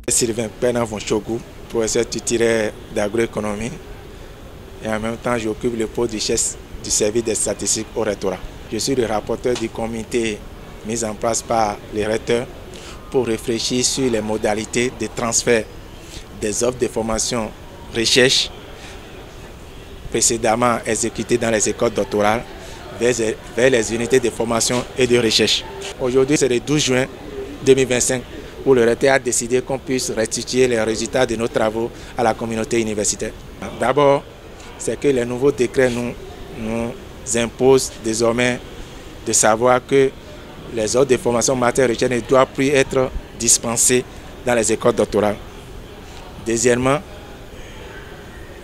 Sylvain Penavonchogu, professeur titulaire d'agroéconomie, et en même temps j'occupe le poste de chef du service des statistiques au rectorat. Je suis le rapporteur du comité mis en place par les recteurs pour réfléchir sur les modalités de transfert des offres de formation recherche précédemment exécutées dans les écoles doctorales vers les unités de formation et de recherche. Aujourd'hui, c'est le 12 juin 2025 où le recteur a décidé qu'on puisse restituer les résultats de nos travaux à la communauté universitaire. D'abord, c'est que les nouveaux décrets nous imposent désormais de savoir que les offres de formation matière et recherche ne doivent plus être dispensées dans les écoles doctorales. Deuxièmement,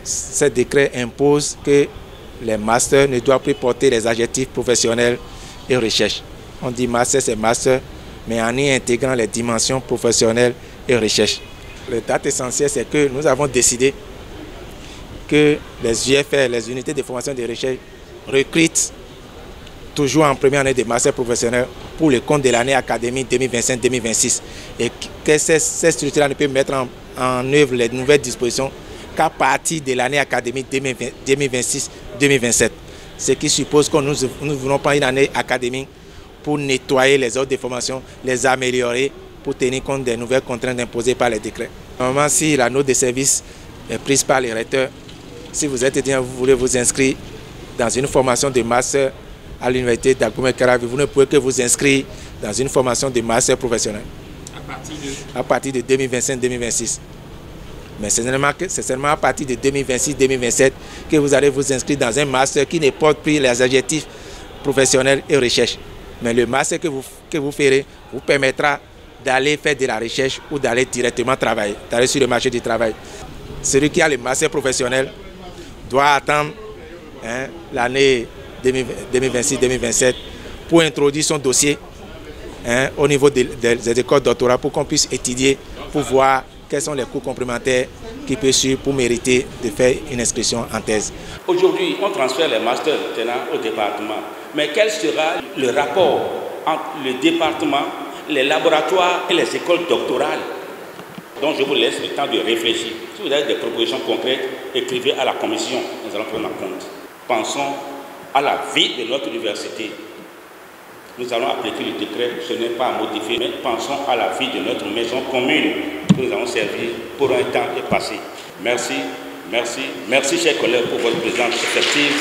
ce décret impose que les masters ne doivent plus porter les adjectifs professionnels et recherche. On dit master, c'est master, mais en y intégrant les dimensions professionnelles et recherche. Le date essentiel, c'est que nous avons décidé que les UFR, les unités de formation et de recherche, recrutent toujours en première année de master professionnel pour le compte de l'année académique 2025-2026 et que ces structures ne peuvent mettre en œuvre les nouvelles dispositions qu'à partir de l'année académique 2026-2027. Ce qui suppose que nous ne voulons pas une année académique pour nettoyer les offres de formation, les améliorer pour tenir compte des nouvelles contraintes imposées par les décrets. Normalement, si la note de service est prise par les recteurs, si vous êtes étudiant, vous voulez vous inscrire dans une formation de master à l'université d'Agoué-Karavi, vous ne pouvez que vous inscrire dans une formation de master professionnel à partir de 2025-2026. Mais c'est seulement à partir de 2026-2027 que vous allez vous inscrire dans un master qui ne porte plus les adjectifs professionnels et recherche. Mais le master que vous ferez vous permettra d'aller faire de la recherche ou d'aller directement travailler, d'aller sur le marché du travail. Celui qui a le master professionnel doit attendre l'année 2026-2027 pour introduire son dossier au niveau des écoles doctorales pour qu'on puisse étudier, pour voir quels sont les cours complémentaires qu'il peut suivre pour mériter de faire une inscription en thèse. Aujourd'hui, on transfère les masters tenant au département. Mais quel sera le rapport entre le département, les laboratoires et les écoles doctorales? Donc je vous laisse le temps de réfléchir. Si vous avez des propositions concrètes, écrivez à la commission, nous allons prendre en compte. Pensons à la vie de notre université. Nous allons appliquer le décret, ce n'est pas à modifier, mais pensons à la vie de notre maison commune que nous allons servir pour un temps et passé. Merci, merci, merci chers collègues pour votre présence effective.